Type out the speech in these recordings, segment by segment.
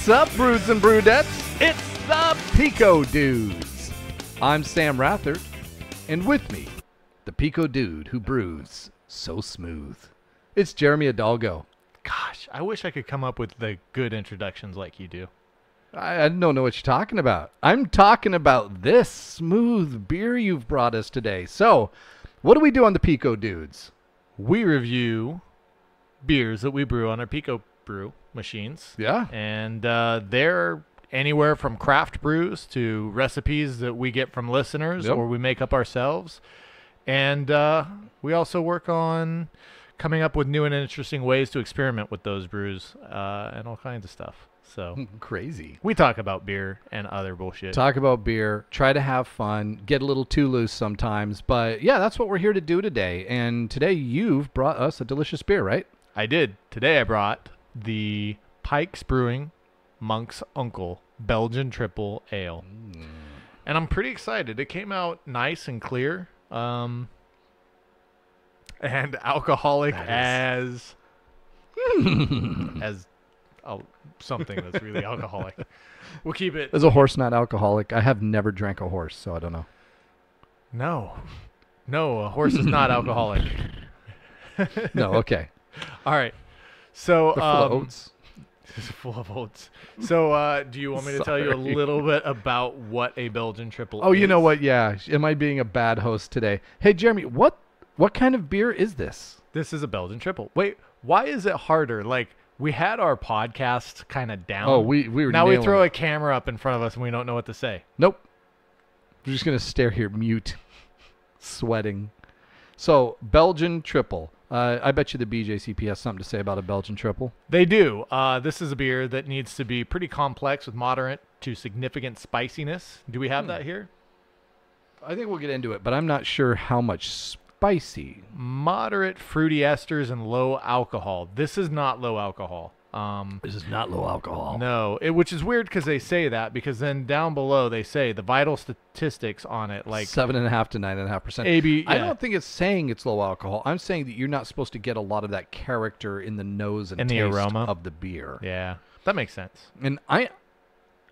What's up, broods and broodettes? It's the PicoDudes. I'm Sam Rathert, and with me, the Pico Dude who brews so smooth. It's Jeremy Hidalgo. Gosh, I wish I could come up with the good introductions like you do. I don't know what you're talking about. I'm talking about this smooth beer you've brought us today. So, what do we do on the PicoDudes? We review beers that we brew on our Pico Brew machines. Yeah. And they're anywhere from craft brews to recipes that we get from listeners or we make up ourselves. And we also work on coming up with new and interesting ways to experiment with those brews and all kinds of stuff. So crazy. We talk about beer and other bullshit. Talk about beer, try to have fun, get a little too loose sometimes. But yeah, that's what we're here to do today. And today you've brought us a delicious beer, right? I did. Today I brought the Pike Brewing Monk's Uncle Belgian Tripel Ale. And I'm pretty excited. It came out nice and clear. And alcoholic as something that's really alcoholic. We'll keep it. As a horse not alcoholic, I have never drank a horse, so I don't know. No, a horse is not alcoholic. No, okay. All right. So they're full of oats. It's full of oats. So do you want me to tell you a little bit about what a Belgian Tripel is? Oh, you know what? Yeah. Am I being a bad host today? Hey, Jeremy, what kind of beer is this? This is a Belgian Tripel. Wait, why is it harder? Like, we had our podcast kind of down. Oh, we were now we throw it. a camera up in front of us and we don't know what to say. Nope. We're just going to stare here mute, sweating. So, Belgian Tripel. I bet you the BJCP has something to say about a Belgian Tripel. They do. This is a beer that needs to be pretty complex with moderate to significant spiciness. Do we have that here? I think we'll get into it, but I'm not sure how much spicy. Moderate fruity esters and low alcohol. This is not low alcohol. This is not low alcohol. No, which is weird because they say that, because then down below they say the vital statistics on it, like 7.5 to 9.5%. AB. Yeah. I don't think it's saying it's low alcohol. I'm saying that you're not supposed to get a lot of that character in the nose and taste the aroma of the beer. Yeah, that makes sense. And I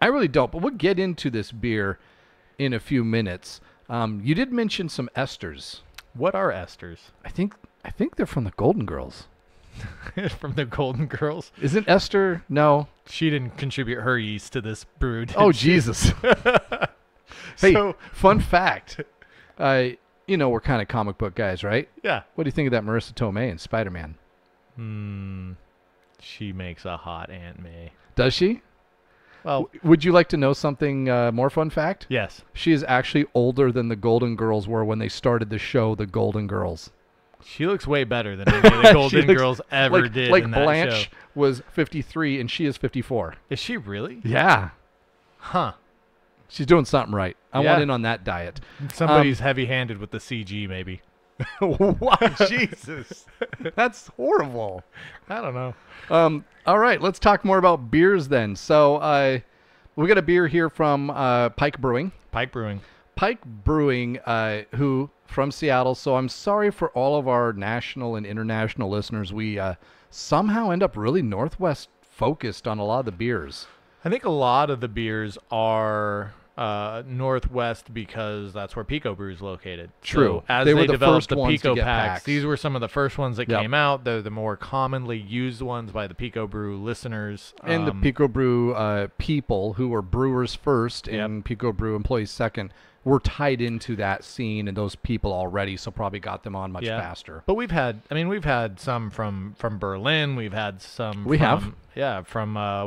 really don't. But we'll get into this beer in a few minutes. You did mention some esters. What are esters? I think they're from the Golden Girls. From the Golden Girls? Isn't Esther? No. She didn't contribute her yeast to this brew, did Oh, she? Jesus. Hey, fun fact. We're kind of comic book guys, right? Yeah. What do you think of that Marissa Tomei in Spider-Man? She makes a hot Aunt May. Does she? Well, would you like to know something more fun fact? Yes. She is actually older than the Golden Girls were when they started the show, The Golden Girls. She looks way better than any of the Golden Girls ever did like in that Blanche show. was 53 and she is 54. Is she really? Yeah. Huh. She's doing something right. I want in on that diet. Somebody's heavy-handed with the CG, maybe. Wow, Jesus. That's horrible. I don't know. All right, let's talk more about beers then. So we got a beer here from Pike Brewing. Pike Brewing. Pike Brewing, who from Seattle. So I'm sorry for all of our national and international listeners. We somehow end up really Northwest focused on a lot of the beers. I think a lot of the beers are Northwest because that's where Pico Brew is located. True. So as they they were the developed first the ones to Pico get packs, packs. these were some of the first ones that came out. They're the more commonly used ones by the Pico Brew listeners. And the Pico Brew people who were brewers first and Pico Brew employees second were tied into that scene and those people already, so probably got them on much faster. But we've had some from Berlin. We've had some from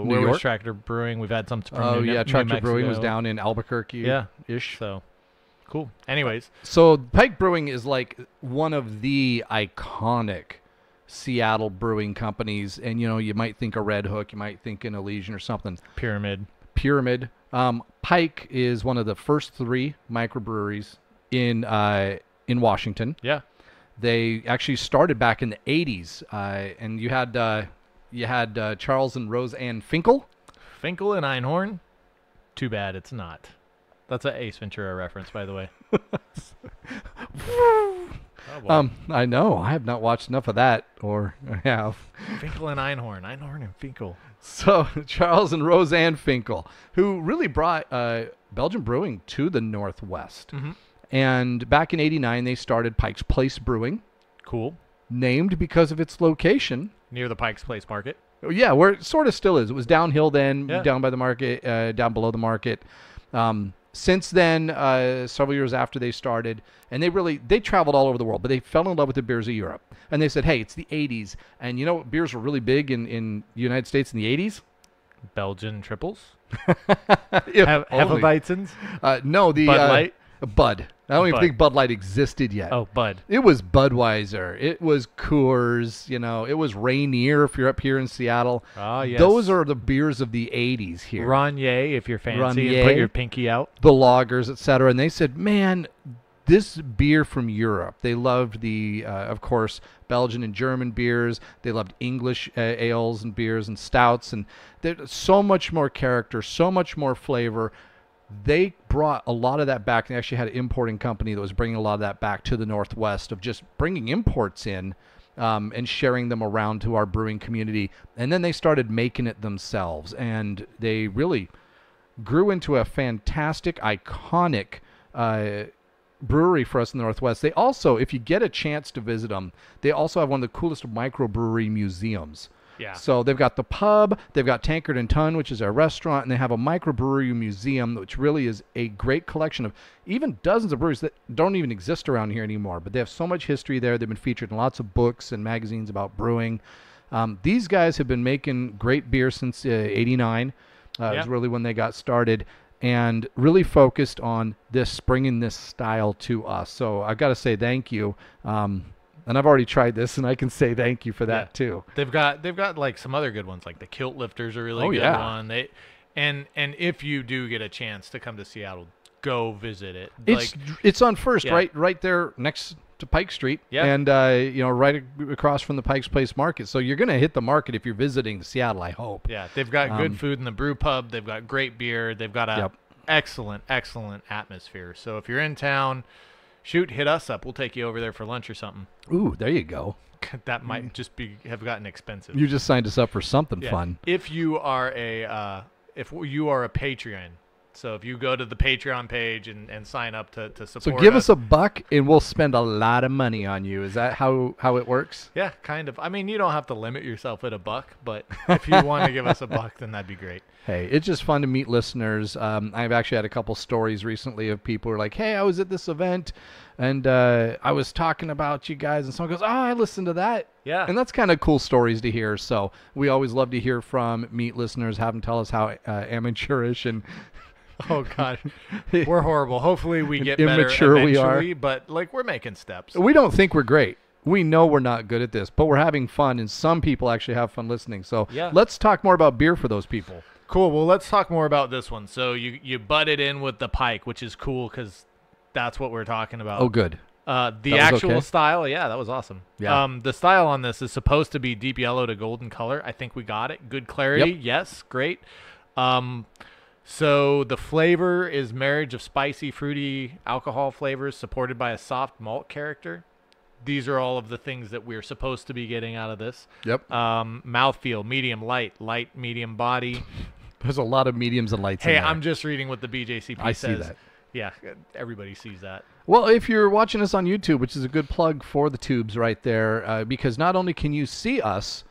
New York? Tractor Brewing. We've had some from New Tractor Mexico. Brewing was down in Albuquerque ish. So cool. Anyways, so Pike Brewing is like one of the iconic Seattle brewing companies, and you might think a Red Hook, you might think an Elysian or something. Pyramid. Pike is one of the first 3 microbreweries in Washington. Yeah. They actually started back in the 80s, and you had Charles and Rose Ann Finkel. Finkel and Einhorn. Too bad it's not. That's an Ace Ventura reference, by the way. Oh, boy. I know. I have not watched enough of that, or I have. Finkel and Einhorn. Einhorn and Finkel. So Charles and Roseanne Finkel, who really brought Belgian brewing to the Northwest. Mm-hmm. And back in '89, they started Pike's Place Brewing. Cool. Named because of its location. Near the Pike's Place Market. Yeah, where it sort of still is. It was downhill then, Yeah. down by the market, down below the market. Since then, several years after they started, and they traveled all over the world, but they fell in love with the beers of Europe. And they said, hey, it's the 80s. And you know what beers were really big in the United States in the 80s? Belgian Triples. If only. Hefeweizens. No, the Bud Light. Bud. I don't even Bud. think Bud Light existed yet. Oh, Bud. It was Budweiser. It was Coors. You know, it was Rainier if you're up here in Seattle. Oh, yes. Those are the beers of the 80s here. Ronier, if you're fancy, Ronier. and put your pinky out. The lagers, etc. And they said, man, this beer from Europe. They loved the, of course, Belgian and German beers. They loved English ales and beers and stouts. And there's so much more character, so much more flavor. They brought a lot of that back. They actually had an importing company that was bringing a lot of that back to the Northwest, of just bringing imports in and sharing them around to our brewing community. And then they started making it themselves. And they really grew into a fantastic, iconic brewery for us in the Northwest. They also, if you get a chance to visit them, they also have one of the coolest microbrewery museums. Yeah. So they've got the pub, they've got Tankard and Ton, which is our restaurant, and they have a microbrewery museum, which really is a great collection of even dozens of breweries that don't even exist around here anymore. But they have so much history there. They've been featured in lots of books and magazines about brewing. These guys have been making great beer since '89. It was really when they got started, and really focused on this, bringing this style to us. So I've got to say thank you. And I've already tried this, and I can say thank you for that too. They've got like some other good ones, like the Kilt Lifters are really good one. And if you do get a chance to come to Seattle, go visit it. It's on First, right there next to Pike Street, and right across from the Pike's Place Market. So you're gonna hit the market if you're visiting Seattle, I hope. Yeah, they've got good food in the brew pub. They've got great beer. They've got a excellent atmosphere. So if you're in town, hit us up. We'll take you over there for lunch or something. Ooh, there you go. That might just have gotten expensive. You just signed us up for something fun. If you are a Patreon, so if you go to the Patreon page and sign up to support, so give us $1 and we'll spend a lot of money on you. Is that how it works? Yeah, kind of. I mean, you don't have to limit yourself at $1, but if you want to give us $1, then that'd be great. Hey, it's just fun to meet listeners. I've actually had a couple stories recently of people who are like, hey, I was at this event and I was talking about you guys, and someone goes, oh, I listened to that. Yeah. And that's kind of cool stories to hear. So we always love to hear from meet listeners, have them tell us how amateurish and oh God, we're horrible. Hopefully we get better immature eventually, we are. but we're making steps. We don't think we're great. We know we're not good at this, but we're having fun, and some people actually have fun listening. So let's talk more about beer for those people. Cool. Well, let's talk more about this one. So you butted in with the Pike, which is cool because that's what we're talking about. Oh, good. The actual style, that was awesome. Yeah. The style on this is supposed to be deep yellow to golden color. I think we got it. Good clarity. Yes, great. So the flavor is marriage of spicy, fruity alcohol flavors supported by a soft malt character. These are all of the things that we're supposed to be getting out of this. Yep. Mouthfeel, medium, light, medium body. There's a lot of mediums and lights in there. Hey, I'm just reading what the BJCP says. I see that. Yeah, everybody sees that. Well, if you're watching us on YouTube, which is a good plug for the tubes right there, because not only can you see us,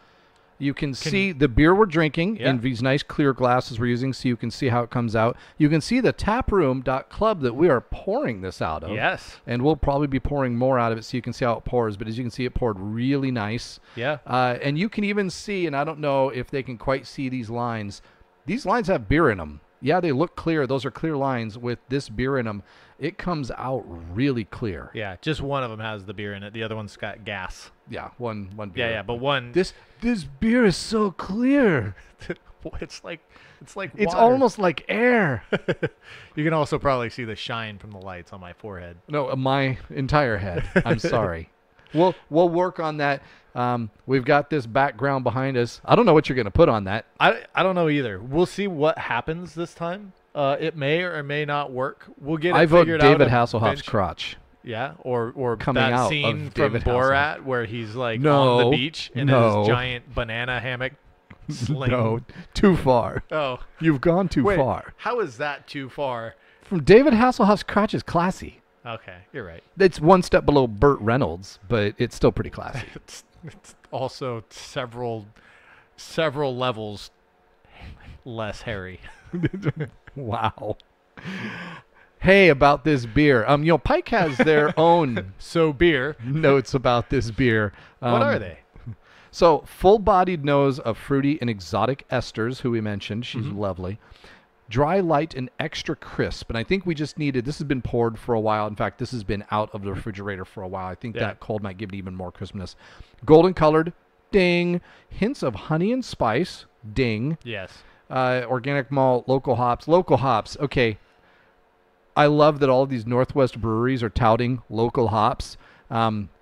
you can see the beer we're drinking in these nice clear glasses we're using, so you can see how it comes out. You can see the taproom.club that we are pouring this out of. Yes. And we'll probably be pouring more out of it so you can see how it pours. But as you can see, it poured really nice. Yeah. And you can even see, and I don't know if they can quite see these lines. These lines have beer in them. Yeah, they look clear. Those are clear lines with this beer in them. It comes out really clear. Yeah, just one of them has the beer in it. The other one's got gas. Yeah, one beer. Yeah, but one. This beer is so clear. It's like water. It's almost like air. You can also probably see the shine from the lights on my forehead. No, my entire head. I'm sorry. We'll work on that. We've got this background behind us. I don't know what you're going to put on that. I don't know either. We'll see what happens this time. It may or may not work. We'll get it figured out. I vote David Hasselhoff's crotch. Yeah, or Coming that out scene of from David Borat where he's like No, on the beach in no. his giant banana hammock sling. No, too far. Oh, You've gone too wait, far. how is that too far? From David Hasselhoff's crotch is classy. Okay, you're right. It's one step below Burt Reynolds, but it's still pretty classy. It's also several levels less hairy. Wow. Hey, about this beer. Pike has their own So beer. notes about this beer. What are they? So, full-bodied nose of fruity and exotic esters, who we mentioned. She's lovely. Dry, light, and extra crisp. And I think we just needed, this has been poured for a while. In fact, this has been out of the refrigerator for a while. I think that cold might give it even more crispness. Golden colored, ding. Hints of honey and spice, ding. Yes. Organic malt, local hops. Local hops, okay. I love that all of these Northwest breweries are touting local hops.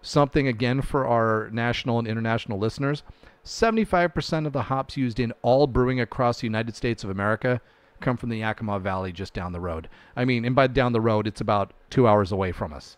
Something, again, for our national and international listeners. 75% of the hops used in all brewing across the United States of America come from the Yakima Valley just down the road. I mean, and by down the road, it's about 2 hours away from us.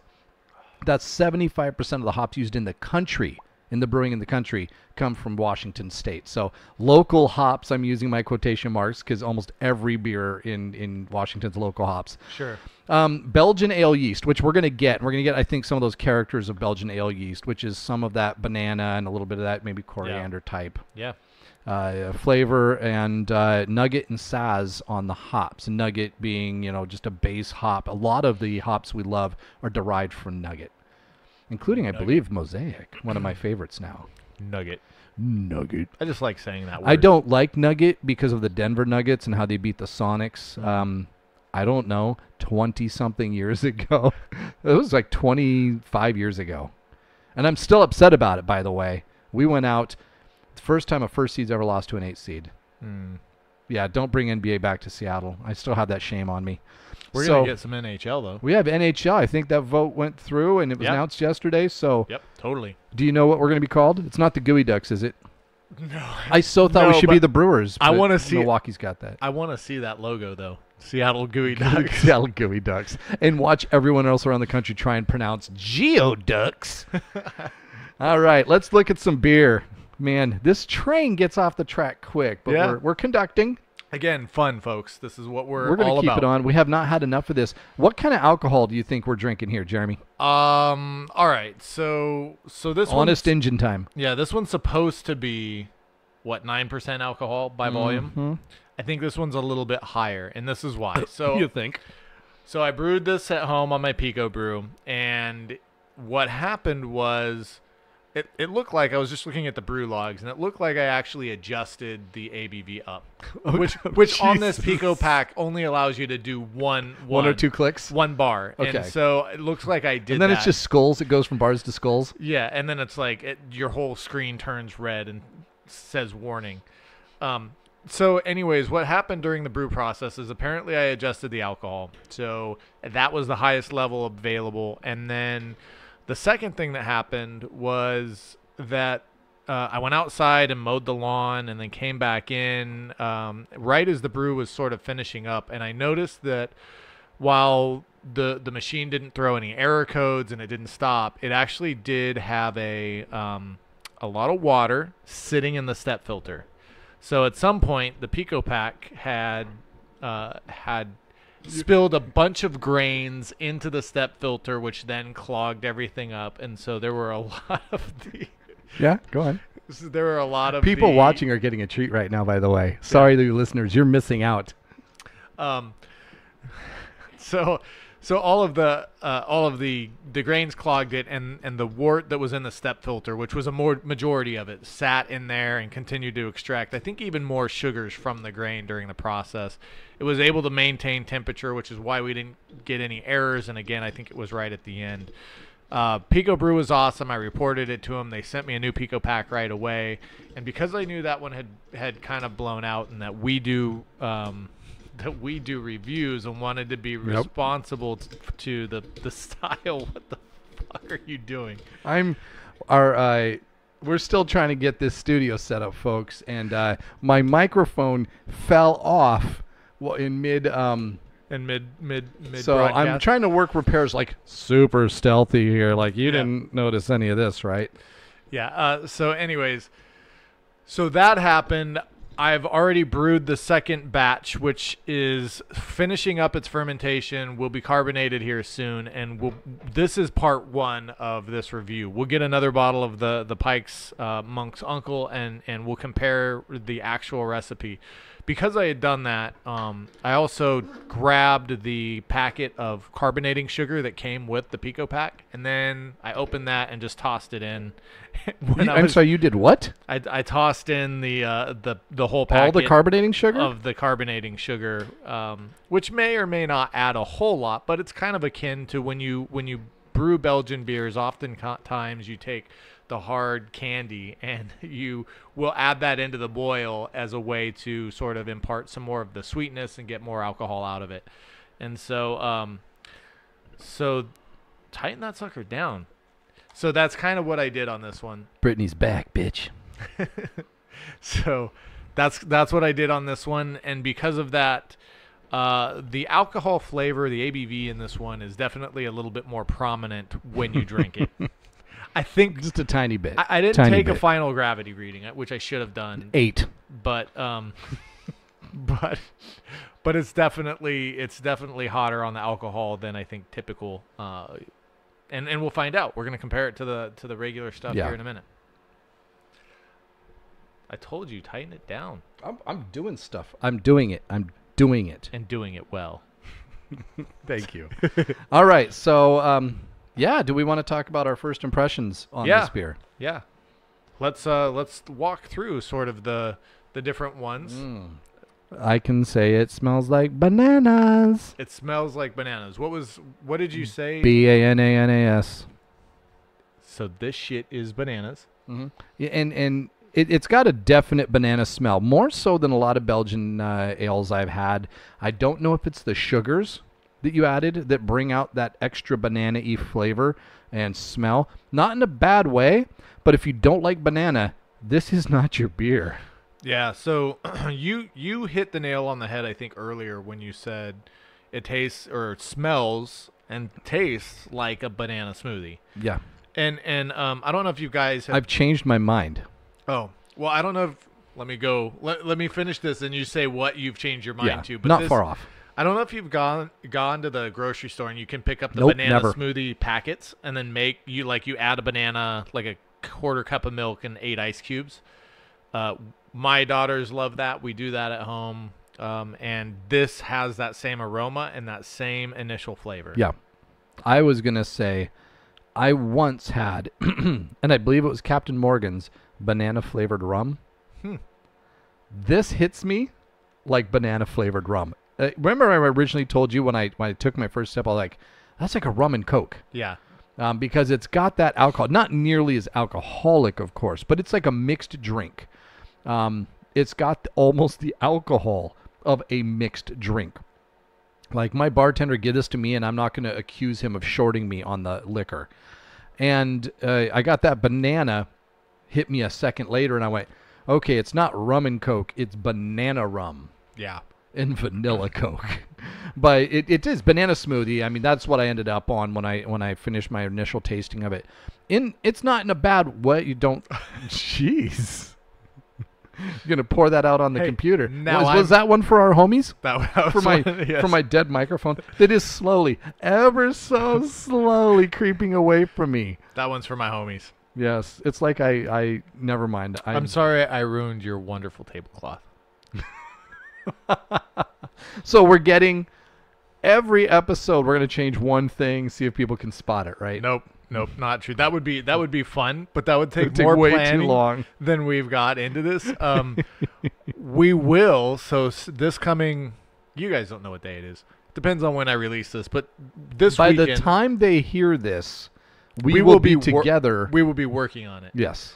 That's 75% of the hops used in the country, in the brewing in the country, come from Washington State. So local hops, I'm using my quotation marks because almost every beer in Washington's local hops. Sure. Belgian ale yeast, which we're going to get. We're going to get, I think, some of those characters of Belgian ale yeast, which is some of that banana and a little bit of that maybe coriander type. Yeah. Flavor and nugget and saz on the hops. Nugget being, just a base hop. A lot of the hops we love are derived from nugget, including, I believe, Mosaic, one of my favorites now. Nugget. Nugget. I just like saying that word. I don't like Nugget because of the Denver Nuggets and how they beat the Sonics. I don't know, 20-something years ago. It was like 25 years ago. And I'm still upset about it, by the way. We went out, the first time a first seed's ever lost to an 8 seed. Yeah, don't bring NBA back to Seattle. I still have that shame on me. We're going to get some NHL, though. We have NHL. I think that vote went through, and it was announced yesterday. So, yep, totally. Do you know what we're going to be called? It's not the Gooey Ducks, is it? No. I so thought we should be the Brewers. I want to see Milwaukee's got that. I want to see that logo, though. Seattle Gooey Ducks. Seattle Gooey Ducks. And watch everyone else around the country try and pronounce Geoducks. All right, let's look at some beer. Man, this train gets off the track quick, but we're conducting. Again, fun, folks. This is what we're going all to keep about. it on. We have not had enough of this. What kind of alcohol do you think we're drinking here, Jeremy? All right. So this honest engine time. Yeah, this one's supposed to be 9% alcohol by volume. Mm-hmm. I think this one's a little bit higher, and this is why. So you think? So I brewed this at home on my Pico Brew, and what happened was it looked like I was just looking at the brew logs, and it looked like I actually adjusted the ABV up, which on this PicoPak only allows you to do one or two clicks, one bar. Okay. And so it looks like I did. And then that. it's just skulls. It goes from bars to skulls. Yeah, and then it's like your whole screen turns red and says warning. So anyways, what happened during the brew process is apparently I adjusted the alcohol. So that was the highest level available. And then the second thing that happened was that I went outside and mowed the lawn and then came back in right as the brew was sort of finishing up. And I noticed that while the machine didn't throw any error codes and it didn't stop, it actually did have a lot of water sitting in the step filter. So at some point, the PicoPak had spilled a bunch of grains into the step filter, which then clogged everything up. And so there were a lot of the... Yeah, go on. There were a lot of people watching are getting a treat right now, by the way. Sorry to you listeners, you're missing out. So all of the grains clogged it, and the wort that was in the step filter, which was a majority of it, sat in there and continued to extract, I think, even more sugars from the grain during the process. It was able to maintain temperature, which is why we didn't get any errors. And again, I think it was right at the end. Pico Brew was awesome. I reported it to them. They sent me a new PicoPak right away. And because I knew that one had kind of blown out, and that we do reviews and wanted to be responsible to the style. What the fuck are you doing? We're still trying to get this studio set up, folks, and my microphone fell off in mid and mid So broadcast. I'm trying to work repairs like super stealthy here. Like you didn't notice any of this, right? Yeah. So anyways, so that happened. I've already brewed the second batch, which is finishing up its fermentation. Will be carbonated here soon, and this is part 1 of this review. We'll get another bottle of the Pike's Monk's Uncle, and we'll compare the actual recipe. Because I had done that, I also grabbed the packet of carbonating sugar that came with the PicoPak, and then I opened that and just tossed it in. I'm sorry, you did what? I tossed in the whole packet. All the carbonating sugar? Of the carbonating sugar, which may or may not add a whole lot, but it's kind of akin to when you brew Belgian beers. Oftentimes you take the hard candy and you will add that into the boil as a way to sort of impart some more of the sweetness and get more alcohol out of it. And so so tighten that sucker down. So that's kind of what I did on this one. Brittany's back, bitch. So that's what I did on this one, and because of that, the alcohol flavor, the ABV in this one is definitely a little bit more prominent when you drink it. I think just a tiny bit. I didn't take a final gravity reading, which I should have done. 8. But but it's definitely hotter on the alcohol than I think typical. And we'll find out. We're gonna compare it to the regular stuff here in a minute. I told you, tighten it down. I'm doing stuff. I'm doing it. I'm doing it. And doing it well. Thank you. All right. So, do we want to talk about our first impressions on this beer? Yeah. Let's walk through sort of the different ones. I can say it smells like bananas. It smells like bananas. What did you say? Bananas. So this shit is bananas. Mm-hmm. Yeah, and it's got a definite banana smell, more so than a lot of Belgian ales I've had. I don't know if it's the sugars that you added that bring out that extra banana-y flavor and smell. Not in a bad way, but if you don't like banana, this is not your beer. Yeah, so you hit the nail on the head, I think, earlier when you said it tastes or smells and tastes like a banana smoothie. Yeah. And I don't know if you guys have... I've changed my mind. Oh, well, I don't know if... Let me go. Let me finish this and you say what you've changed your mind to. But not far off. I don't know if you've gone to the grocery store and you can pick up the banana smoothie packets and then you add a banana, like a quarter cup of milk and 8 ice cubes. My daughters love that. We do that at home. And this has that same aroma and that same initial flavor. Yeah. I was going to say, I once had, and I believe it was Captain Morgan's banana-flavored rum. This hits me like banana-flavored rum. Remember I originally told you when I took my first sip, I was like, that's like a rum and Coke. Yeah. Because it's got that alcohol. Not nearly as alcoholic, of course, but it's like a mixed drink. It's got almost the alcohol of a mixed drink. Like my bartender gave this to me, and I'm not going to accuse him of shorting me on the liquor. And I got that banana hit me a second later, and I went, okay, it's not rum and Coke, it's banana rum. Yeah. And vanilla Coke. But it is banana smoothie. I mean, that's what I ended up on when I finished my initial tasting of it. It's not in a bad way. You don't... Jeez. You're gonna pour that out on the computer. Was that one for our homies? That was for my dead microphone. That is slowly, ever so slowly creeping away from me. That one's for my homies. Yes, it's like I never mind. I'm sorry I ruined your wonderful tablecloth. So we're getting every episode. We're gonna change one thing, see if people can spot it. Right? Nope, not true. That would be fun, but that would take more way planning too long than we've got into this. We will. So this coming, you guys don't know what day it is. Depends on when I release this, but by the time they hear this, we will be together. We will be working on it. Yes.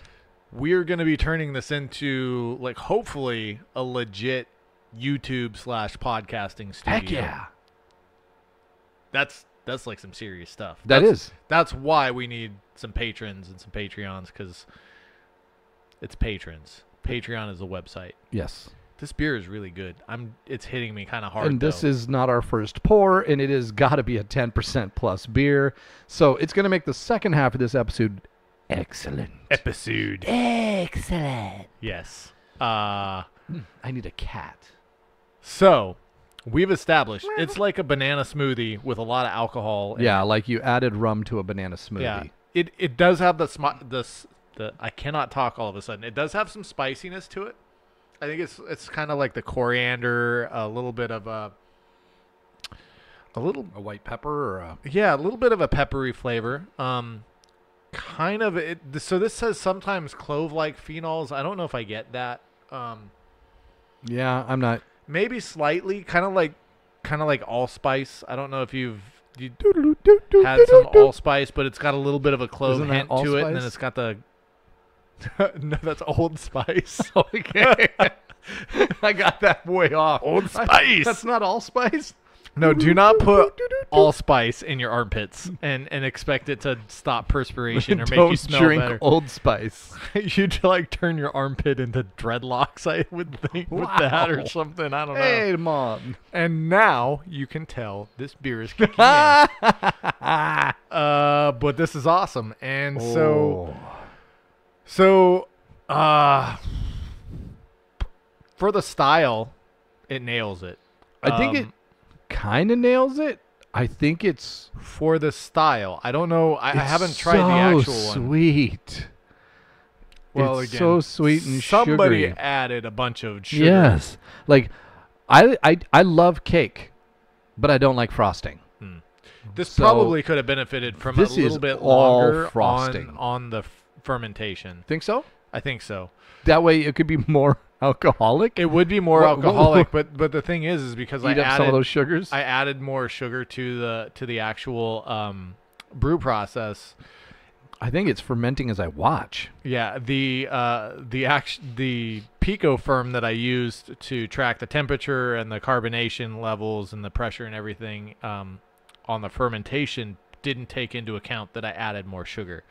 We're going to be turning this into, like, hopefully a legit YouTube/podcasting studio. Heck yeah. That's like some serious stuff. That's why we need some patrons and some Patreons, because it's patrons. Patreon is the website. Yes. This beer is really good. It's hitting me kind of hard. And this is not our first pour, and it has got to be a 10% plus beer. So it's going to make the second half of this episode excellent. Excellent. Yes. I need a cat. So we've established it's like a banana smoothie with a lot of alcohol. Yeah, like you added rum to a banana smoothie. Yeah. It does have the I cannot talk all of a sudden. It does have some spiciness to it. I think it's kind of like the coriander, a little bit of a white pepper or a a little bit of a peppery flavor. Kind of it. So this says sometimes clove-like phenols. I don't know if I get that. Yeah, I'm not. Maybe slightly, kind of like allspice. I don't know if you had some allspice, but it's got a little bit of a clove hint to it, and then it's got the. No, that's Old Spice. Okay. I got that way off. Old Spice. That's not allspice? No, do not put allspice in your armpits and expect it to stop perspiration or make you smell drink better. Old Spice. You'd like turn your armpit into dreadlocks, I would think, with that or something. I don't know. Hey, Mom. And now you can tell this beer is kicking in. But this is awesome. And so for the style, it nails it. I think it kind of nails it. I think it's for the style. I don't know. I haven't tried the actual one. Sweet. Well, it's again, so sweet and somebody sugary. added a bunch of sugar. Yes. Like I love cake, but I don't like frosting. This probably could have benefited from a little bit longer frosting on the fermentation. Think so? I think so. That way it could be more alcoholic. It would be more alcoholic, but the thing is because Eat up some of those sugars. I added more sugar to the actual brew process. I think it's fermenting as I watch. Yeah, the Pico firm that I used to track the temperature and the carbonation levels and the pressure and everything on the fermentation didn't take into account that I added more sugar.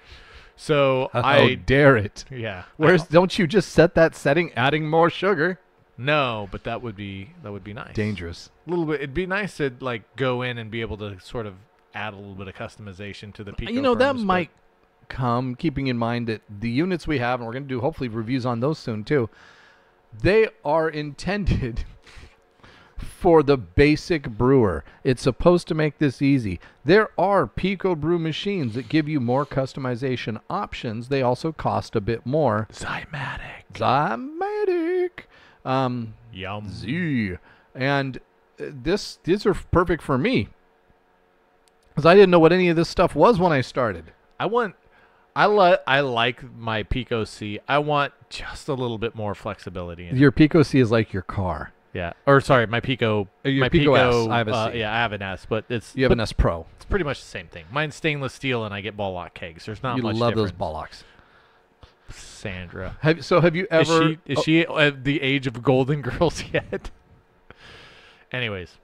So I dare it. Yeah. Don't you just set that setting adding more sugar? No, but that would be nice. Dangerous. A little bit. It'd be nice to like go in and be able to sort of add a little bit of customization to the Pico. You know, that might come keeping in mind that the units we have, and we're going to do hopefully reviews on those soon too, they are intended for the basic brewer. It's supposed to make this easy. There are Pico brew machines that give you more customization options. They also cost a bit more. Zymatic. Yum. Z. And these are perfect for me, because I didn't know what any of this stuff was when I started. I like my Pico C. I want just a little bit more flexibility in Your Pico C is like your car. Yeah. Or sorry, my Pico. Your Pico S. I have a C. Yeah, I have an S, but you have an S Pro. It's pretty much the same thing. Mine's stainless steel, and I get ball lock kegs. There's not much difference. You love those ball locks. Sandra. Have you ever? Is she at the age of Golden Girls yet? Anyways.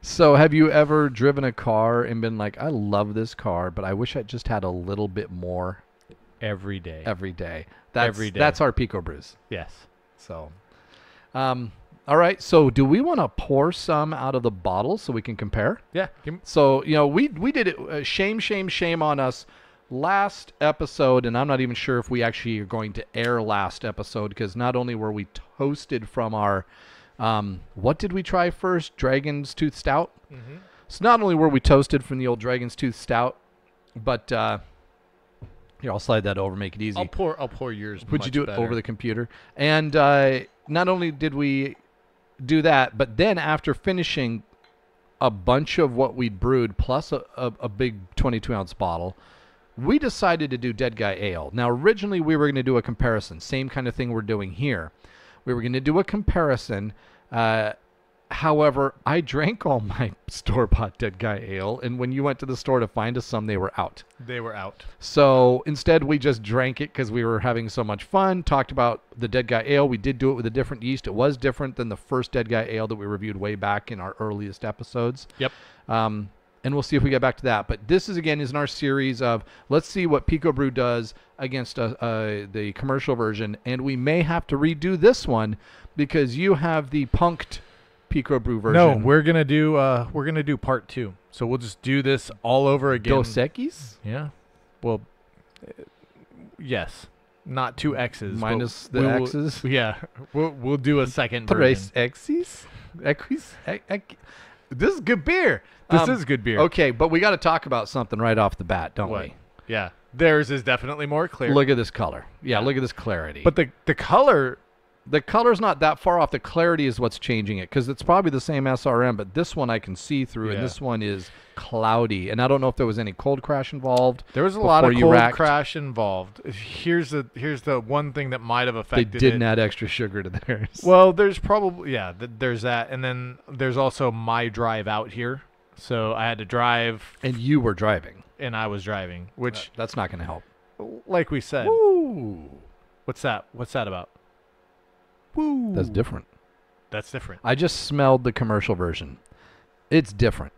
So have you ever driven a car and been like, I love this car, but I wish I just had a little bit more? Every day. Every day. Every day. That's our Pico brews. Yes. So, all right. So do we want to pour some out of the bottle so we can compare? Yeah. So, we did it. Shame on us last episode. And I'm not even sure if we actually are going to air last episode, because not only were we toasted from our, what did we try first? Dragon's Tooth Stout. Mm-hmm. So not only were we toasted from the old Dragon's Tooth Stout, but, here, I'll slide that over, make it easy. I'll pour yours. Would you do it better. over the computer? And not only did we do that, but then after finishing a bunch of what we'd brewed plus a big 22-ounce bottle, we decided to do Dead Guy Ale. Now, originally we were going to do a comparison, same kind of thing we're doing here. We were going to do a comparison. However, I drank all my store-bought Dead Guy Ale, and when you went to the store to find us some, they were out. They were out. So instead, we just drank it because we were having so much fun. Talked about the Dead Guy Ale. We did do it with a different yeast. It was different than the first Dead Guy Ale that we reviewed way back in our earliest episodes. Yep. and we'll see if we get back to that. But this is in our series of let's see what Pico Brew does against the commercial version, and we may have to redo this one because you have the punked Pico Brew version. No, we're gonna do part 2. So we'll just do this all over again. Dos Equis? Yeah. Well, yes. Not 2 X's. Minus the X's? Yeah. We'll do a second Tres version. X's? This is good beer. This is good beer. Okay, but we got to talk about something right off the bat, don't we? Yeah. Theirs is definitely more clear. Look at this color. Yeah, look at this clarity. But the color... The color's not that far off. The clarity is what's changing it because it's probably the same SRM, but this one I can see through, and this one is cloudy. And I don't know if there was any cold crash involved. There was a lot of cold crash involved. Here's the one thing that might have affected it. They didn't add extra sugar to theirs. Well, there's probably, there's that. And then there's also my drive out here. So I had to drive. And you were driving. And I was driving, which... That's not going to help. Like we said. Woo! What's that? What's that about? Woo! That's different. That's different. I just smelled the commercial version. It's different.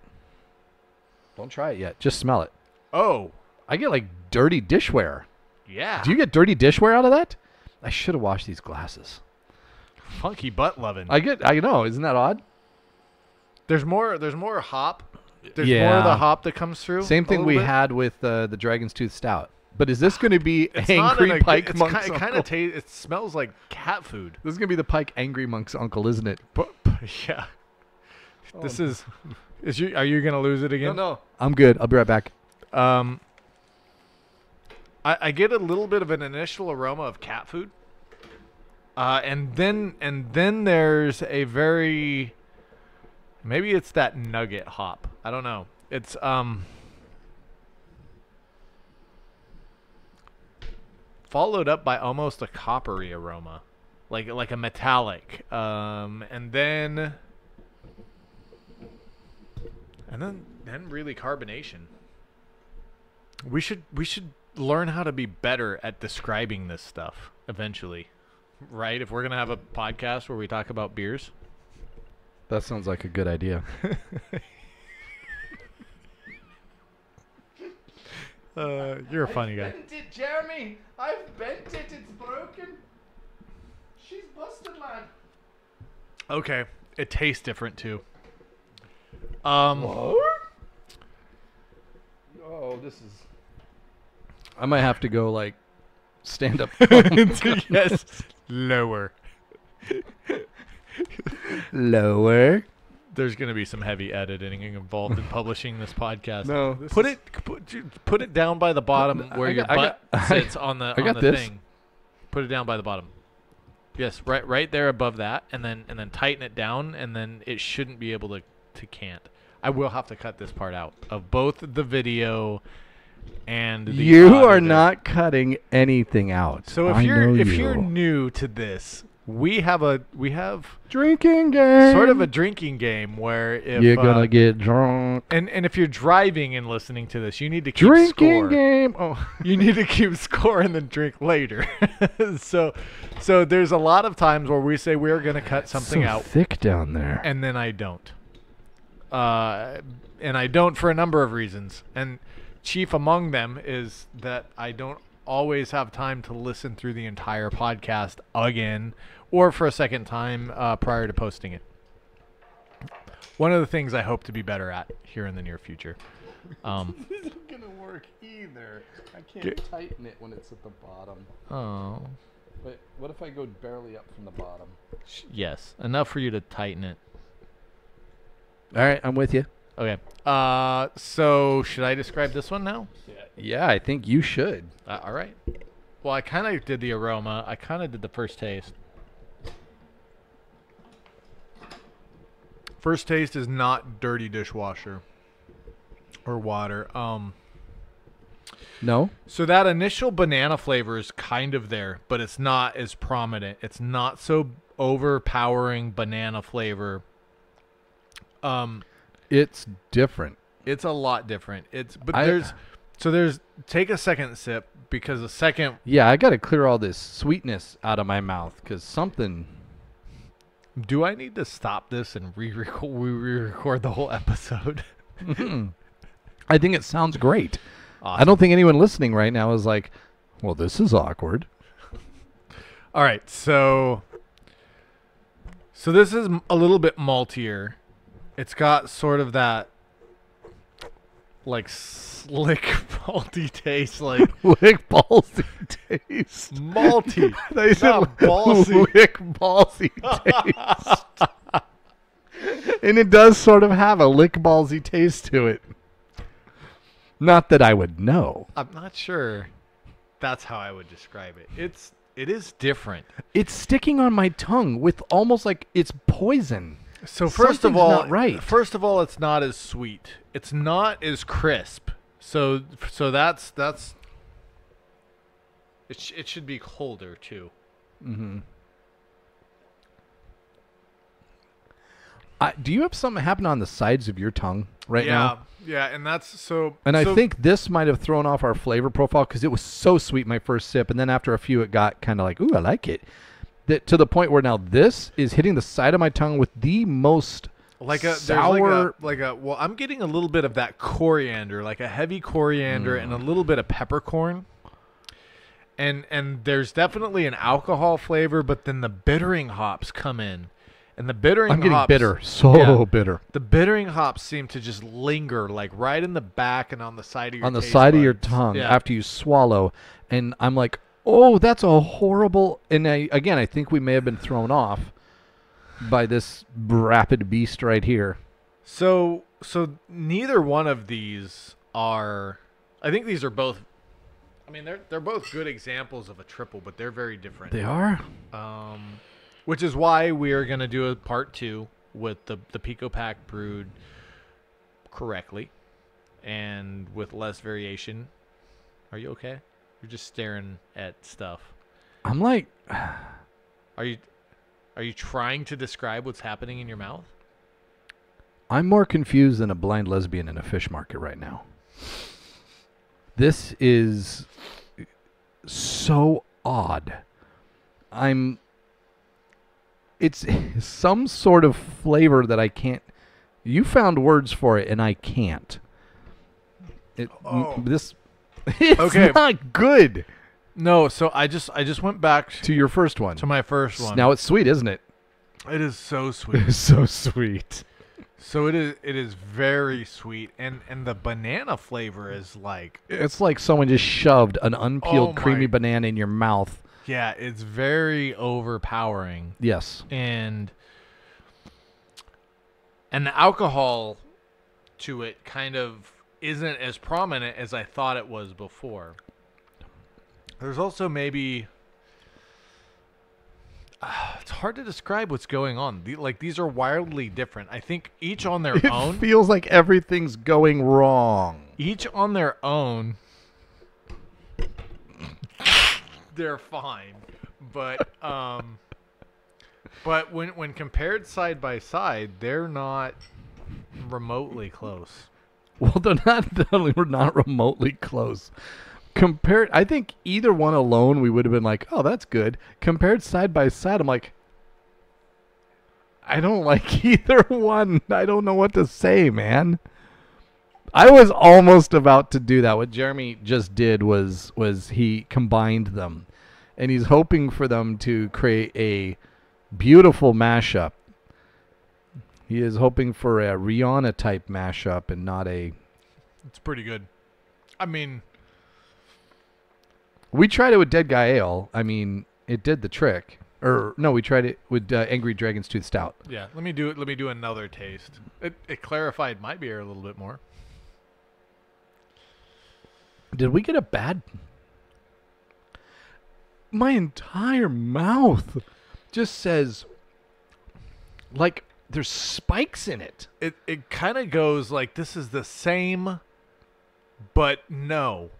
Don't try it yet. Just smell it. Oh. I get like dirty dishware. Yeah. Do you get dirty dishware out of that? I should have washed these glasses. Funky butt loving. I know. Isn't that odd? There's more hop. There's more of the hop that comes through. Same thing we had with the Dragon's Tooth Stout. But is this going to be Angry Pike Monk's uncle? It smells like cat food. This is going to be the Pike Angry Monk's uncle, isn't it? Yeah. This is are you going to lose it again? No. I'm good. I'll be right back. I get a little bit of an initial aroma of cat food. And then there's a very... Maybe it's that nugget hop. I don't know. It's... followed up by almost a coppery aroma, like a metallic, and then really carbonation. We should learn how to be better at describing this stuff eventually, right? If we're gonna have a podcast where we talk about beers, that sounds like a good idea. You're a funny guy. I've bent it, Jeremy. I've bent it. It's broken. She's busted, lad. Okay. It tastes different, too. What? Oh, this is... I might have to go, like, stand up. Yes. Lower. Lower. There's going to be some heavy editing involved in publishing this podcast. No, put it down by the bottom where your butt sits on the thing. Put it down by the bottom. Yes, right there above that, and then tighten it down, and then it shouldn't be able to cant. I will have to cut this part out of both the video and the You audio. are not cutting anything out. So if you're new to this, we have drinking game. Sort of a drinking game where if you're gonna get drunk. And if you're driving and listening to this, you need to keep drinking score. Game. Oh, you need to keep score and then drink later. So there's a lot of times where we say we're gonna cut something out. Thick down there. And then I don't. And I don't for a number of reasons. And chief among them is that I don't always have time to listen through the entire podcast again or for a second time prior to posting it. One of the things I hope to be better at here in the near future. This isn't going to work either. I can't tighten it when it's at the bottom. Oh. But what if I go barely up from the bottom? Yes. Enough for you to tighten it. All right, I'm with you. Okay. So should I describe this one now? Yeah, I think you should. All right. Well, I kind of did the aroma. I kind of did the first taste. First taste is not dirty dishwasher or water. No. So that initial banana flavor is kind of there, but it's not as prominent. It's not so overpowering banana flavor. It's different. It's a lot different. Take a second sip because a second. Yeah, I got to clear all this sweetness out of my mouth because something. Do I need to stop this and re-record the whole episode? I think it sounds great. Awesome. I don't think anyone listening right now is like, well, this is awkward. All right, so this is a little bit maltier. It's got sort of that like slick malty taste, like Lick ballsy taste. Malty. They said Not ballsy. lick ballsy taste. And it does sort of have a lick ballsy taste to it. Not that I would know. I'm not sure that's how I would describe it. It is different. It's sticking on my tongue with almost like it's poison. So first of Something's all, not right. it's not as sweet. It's not as crisp. So that's it should be colder too. Mm-hmm. Do you have something happen on the sides of your tongue right now? Yeah, and that's so. And I think this might have thrown off our flavor profile because it was so sweet my first sip, and then after a few it got kind of like, ooh, I like it. That to the point where now this is hitting the side of my tongue with the most sour. Well, I'm getting a little bit of that coriander, like a heavy coriander, and a little bit of peppercorn. And there's definitely an alcohol flavor, but then the bittering hops come in. And the bittering I'm getting hops, bitter. So bitter. The bittering hops seem to just linger, like right in the back and on the side of your of your tongue after you swallow. And I'm like, oh, that's a horrible. And I think we may have been thrown off by this rapid beast right here. So neither one of these are. I think these are both. I mean, they're both good examples of a triple, but they're very different. They are. Which is why we are going to do a part 2 with the PicoPak brewed correctly and with less variation. Are you okay? You're just staring at stuff. I'm like, are you trying to describe what's happening in your mouth? I'm more confused than a blind lesbian in a fish market right now. This is so odd. It's some sort of flavor that I can't. You found words for it, and I can't. It's okay. Not good. No, so I just went back to your first one. To my first one. Now it's sweet, isn't it? It is so sweet. It's so sweet. So it is very sweet, and the banana flavor is like. It's like someone just shoved an unpeeled creamy banana in your mouth. Yeah, it's very overpowering. Yes. And the alcohol to it kind of isn't as prominent as I thought it was before. There's also maybe it's hard to describe what's going on. These are wildly different. I think each on their own. It feels like everything's going wrong. Each on their own. They're fine, but when compared side by side, they're not remotely close. Well, they're not remotely close. Compared, I think either one alone, we would have been like, oh, that's good. Compared side by side, I'm like, I don't like either one. I don't know what to say, man. I was almost about to do that. What Jeremy just did was he combined them, and he's hoping for them to create a beautiful mashup. He is hoping for a Rihanna type mashup and not a. It's pretty good. I mean, we tried it with Dead Guy Ale. I mean, it did the trick. Or no, we tried it with Angry Dragon's Tooth Stout. Yeah, let me do another taste. It clarified my beer a little bit more. Did we get a bad? My entire mouth just says, like, there's spikes in it. It kind of goes like, this is the same, but no.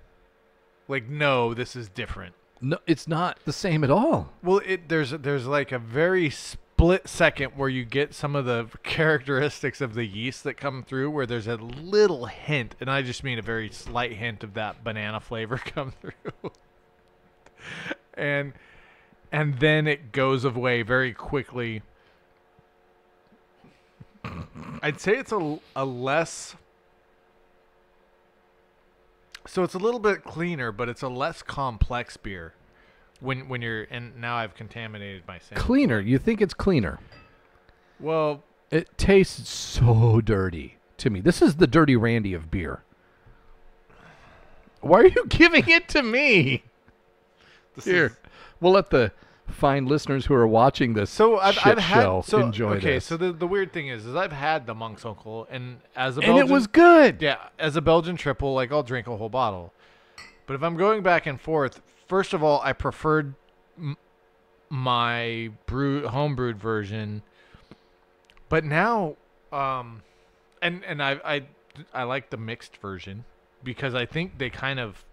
Like, no, this is different. No, it's not the same at all. Well, there's like a very split second where you get some of the characteristics of the yeast that come through, where there's a little hint, and I just mean a very slight hint of that banana flavor come through. and then it goes away very quickly. I'd say it's a less So it's a little bit cleaner, but it's a less complex beer. When you're, and now I've contaminated my sample. Cleaner? You think it's cleaner? Well, it tastes so dirty to me. This is the Dirty Randy of beer. Why are you giving it to me? Here, we'll let the fine listeners who are watching this I've show enjoy this. Okay, so the weird thing is I've had the Monk's Uncle, and as a and it was good. Yeah, as a Belgian triple, like I'll drink a whole bottle. But if I'm going back and forth, first of all, I preferred my homebrewed version. But now, and I like the mixed version because I think they kind of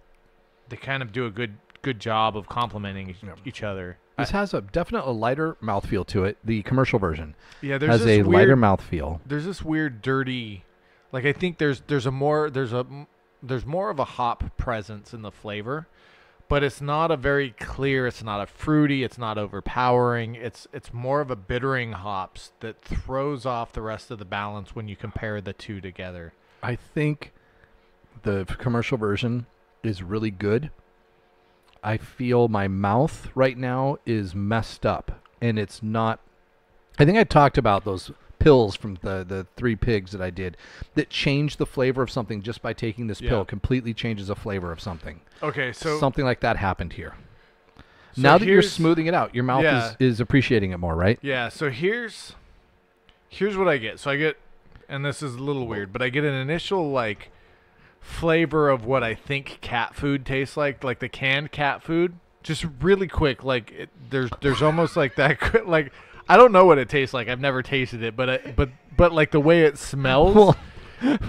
do a good job of complementing each other. This has a definite lighter mouthfeel to it. The commercial version there's has a lighter mouthfeel. There's this weird dirty, like I think there's more of a hop presence in the flavor, but it's not a very clear. It's not a fruity. It's not overpowering. It's more of a bittering hops that throws off the rest of the balance when you compare the two together. I think the commercial version is really good. I feel my mouth right now is messed up, and it's not. I think I talked about those pills from the 3 Pigs that I did that changed the flavor of something just by taking this pill. Completely changes the flavor of something. Okay, so something like that happened here. So now that you're smoothing it out, your mouth is appreciating it more, right? Yeah. So here's what I get. So I get, and this is a little weird, but I get an initial like flavor of what I think cat food tastes like the canned cat food. Just really quick, like there's almost like that. Like I don't know what it tastes like. I've never tasted it, but like the way it smells. Well,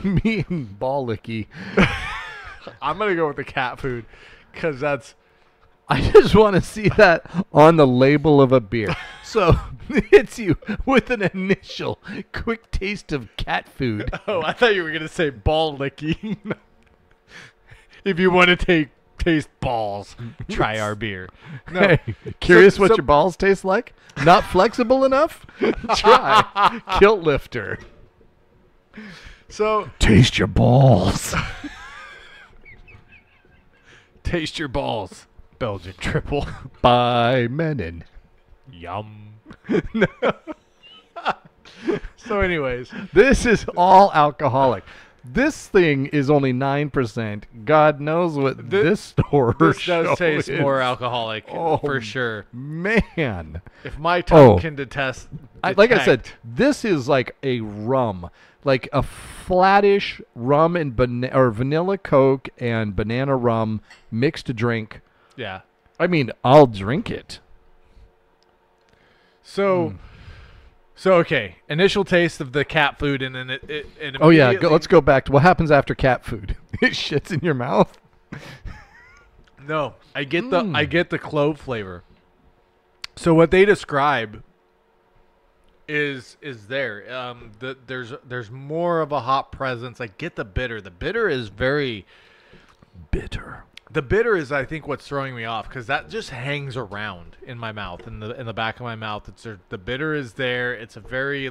me and ball licky. I'm gonna go with the cat food because that's. I just want to see that on the label of a beer. So it hits you with an initial quick taste of cat food. Oh, I thought you were gonna say ball licking. If you want to taste balls, try our beer. No. Hey, curious what your balls taste like? Not flexible enough? Try Kilt Lifter. So taste your balls. Taste your balls. Belgian Triple by Menon. Yum. So anyways, this is all alcoholic. This thing is only 9%. God knows what this store This does taste more alcoholic, for sure. Man. If my tongue can detect. Like I said, this is like a rum. Like a flattish rum and vanilla Coke and banana rum mixed drink. Yeah. I mean, I'll drink it. So okay, initial taste of the cat food, and then it oh yeah, let's go back to what happens after cat food. It shits in your mouth. No, I get the clove flavor. So what they describe is there. There's more of a hop presence. I get the bitter. The bitter is very bitter. The bitter is, I think, what's throwing me off because that just hangs around in my mouth, in the back of my mouth. The bitter is there. It's a very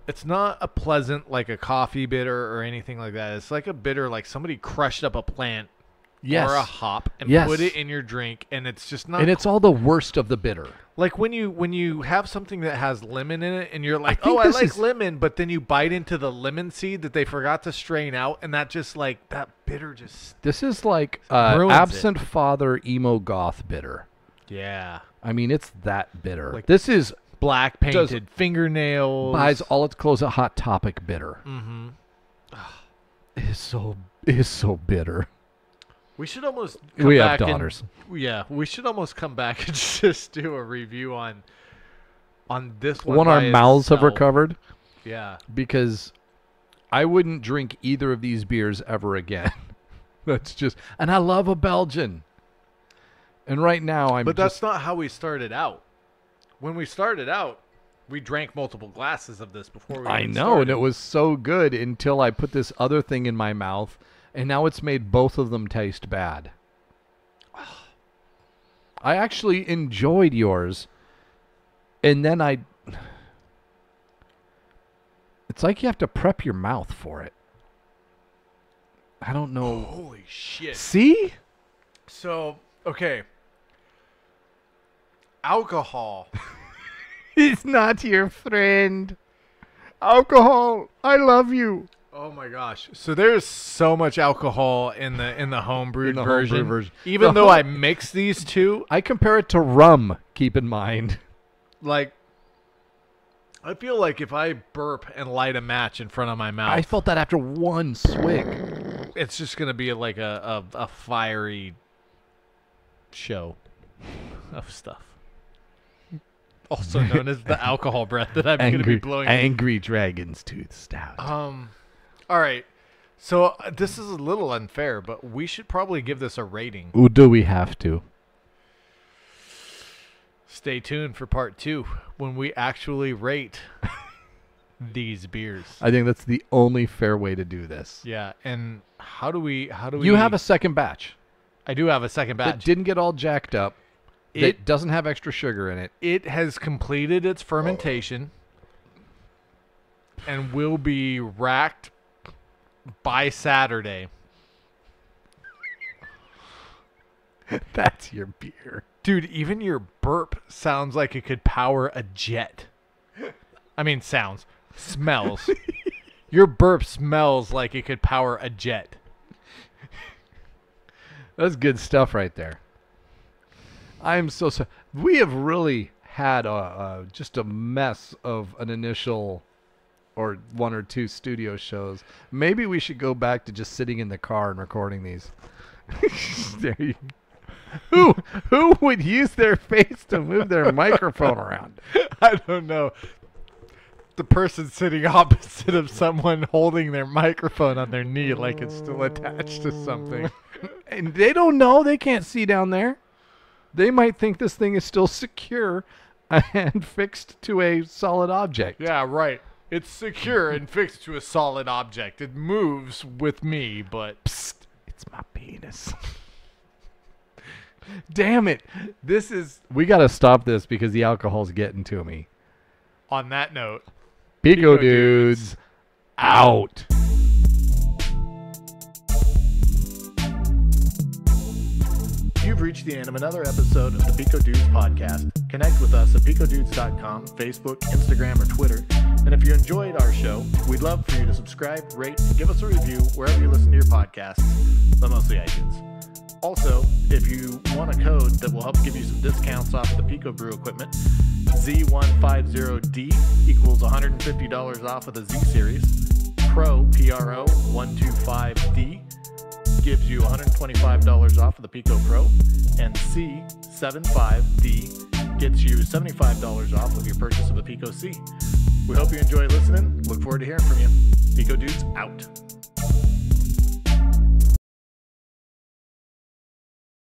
it's not a pleasant like a coffee bitter or anything like that. It's like a bitter like somebody crushed up a plant or a hop and put it in your drink, and it's just not. And it's all the worst of the bitter. Like when you have something that has lemon in it, and you're like, I like lemon, but then you bite into the lemon seed that they forgot to strain out, and that just like that bitter just. This is like absent father emo goth bitter. Yeah, I mean it's that bitter. Like this is black painted fingernails. Buys all its clothes at Hot Topic bitter. Mm-hmm. It is so bitter. We should almost we have daughters. We should almost come back and just do a review on this one. When our mouths have recovered. Yeah. Because I wouldn't drink either of these beers ever again. That's just, and I love a Belgian. And right now But that's not how we started out. When we started out, we drank multiple glasses of this before we started. And it was so good until I put this other thing in my mouth. And now it's made both of them taste bad. I actually enjoyed yours. And then it's like you have to prep your mouth for it. I don't know. Holy shit. See? So, okay. Alcohol. He's not your friend. Alcohol, I love you. Oh my gosh. So there's so much alcohol in the home brewed version. Even though I mix these two, I compare it to rum, keep in mind. like, I feel like if I burp and light a match in front of my mouth, I felt that after one swig. it's just going to be like a fiery show of stuff. Also known as the alcohol breath that I'm going to be blowing. Angry Dragon's Tooth Stout. All right. So this is a little unfair, but we should probably give this a rating. Ooh, do we have to? Stay tuned for part 2 when we actually rate these beers. I think that's the only fair way to do this. Yeah, and how do we You have a second batch. I do have a second batch. That didn't get all jacked up. It doesn't have extra sugar in it. It has completed its fermentation and will be racked by Saturday. That's your beer. Dude, even your burp sounds like it could power a jet. I mean, smells. Your burp smells like it could power a jet. That's good stuff right there. I'm so sorry. We have really had just a mess of an initial or 1 or 2 studio shows. Maybe we should go back to just sitting in the car and recording these. There you go. Who would use their face to move their microphone around? I don't know. The person sitting opposite of someone holding their microphone on their knee like it's still attached to something. And they don't know. They can't see down there. They might think this thing is still secure and fixed to a solid object. Yeah, right. It's secure and fixed to a solid object. It moves with me, but... Psst, it's my penis. Damn it. We got to stop this because the alcohol's getting to me. On that note... PicoDudes out. You've reached the end of another episode of the PicoDudes podcast. Connect with us at PicoDudes.com, Facebook, Instagram, or Twitter. And if you enjoyed our show, we'd love for you to subscribe, rate, and give us a review wherever you listen to your podcasts, but mostly iTunes. Also, if you want a code that will help give you some discounts off the Pico Brew equipment, Z150D equals $150 off of the Z Series. Pro, P-R-O, 125D gives you $125 off of the Pico Pro, and C75D gets you $75 off of your purchase of a Pico C. We hope you enjoy listening. Look forward to hearing from you. PicoDudes out.